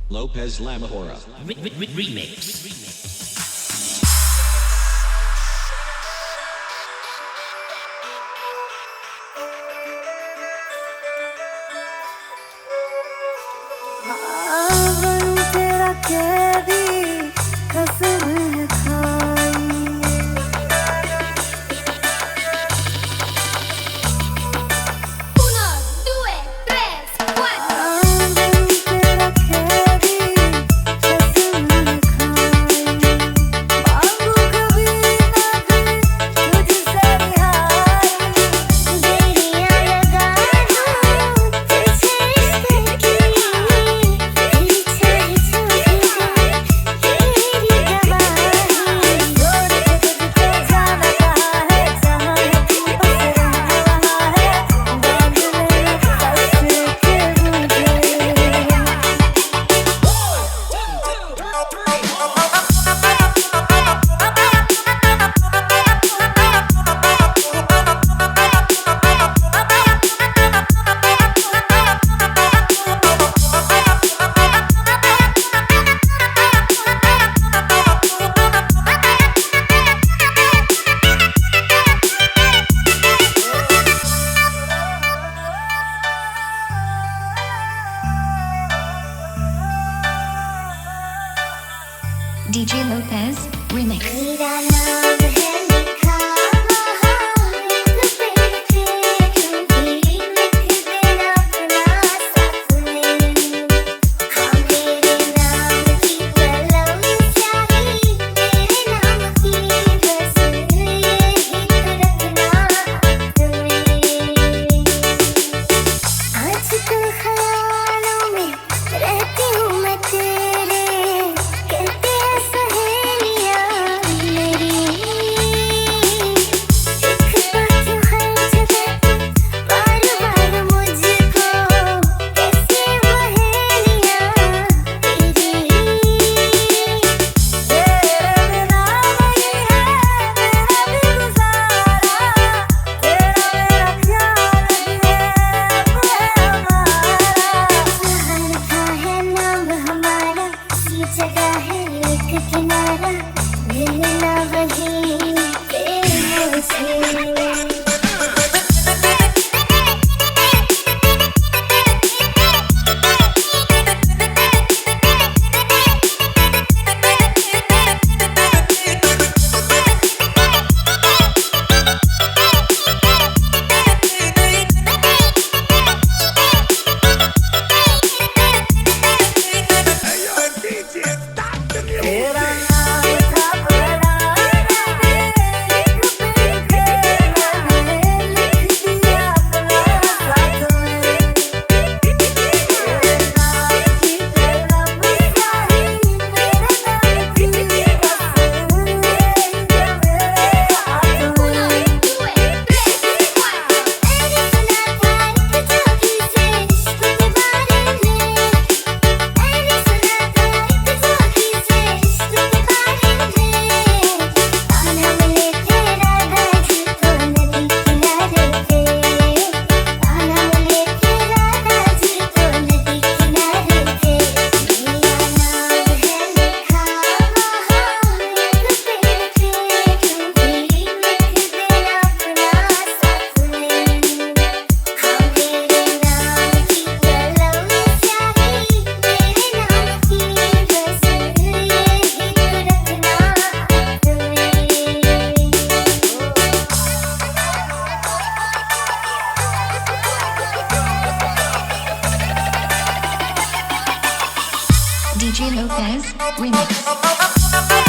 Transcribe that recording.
Lopez Lamahora. Remix. तेरा कैदी कसम है खाई Uno, due, tre, quattro. तेरा कैदी कसम है खाई मांगू कभी ना भी तुझसे रिहाई देरियां लगा दूं तुझे रिश्ते की तेरी चाह छूट जाए तेरी गवाही छोड़ के तुझको जाना कहाँ है जहाँ है तू बस रहा है बांध ले कस के मुझे DJ Lopez Remix. मेरा नाम है लिखा महान पे क्योंकि लिख देना अपना सपने हाँ मेरे नाम की कलम स्याही मेरे नाम की बस यही रखना अपने आजकल ख्यालों में रहती हूँ मैं तेरे कहते हैं सहेलियाँ मेरी दिखता क्यों हर जगह बार बार मुझको कैसे पहेलियाँ तेरी तेरे बिना नहीं है मेरा भी गुजारा तेरा मेरा ख्याल भी है हमारा शहर का है नाम हमारा ये जगह है एक किनारा मिलना वहीं पे मुझे तेरा नाम था बड़ा एक पे मैंने लिख दिया अपना साथ में तेरे नाम की कलम स्याही मेरे नाम की बस यही मेरे हाथ Uno, में due, tre, quattro. मैंने सुना था एक जोगी से इश्क के बारे में मैंने सुना था एक जोगी से इश्क के बारे में ताना मिले तेरा दादी तो नदी किनारे पे ताना मिले तेरा दादी तो नदी किनारे पे मेरा नाम है लिखा महान एक पे क्योंकि लिख देना अपना सपने हाँ मेरे नाम की कलम स्याही मेरे नाम की बस यही रखना DJ Lopez Remix.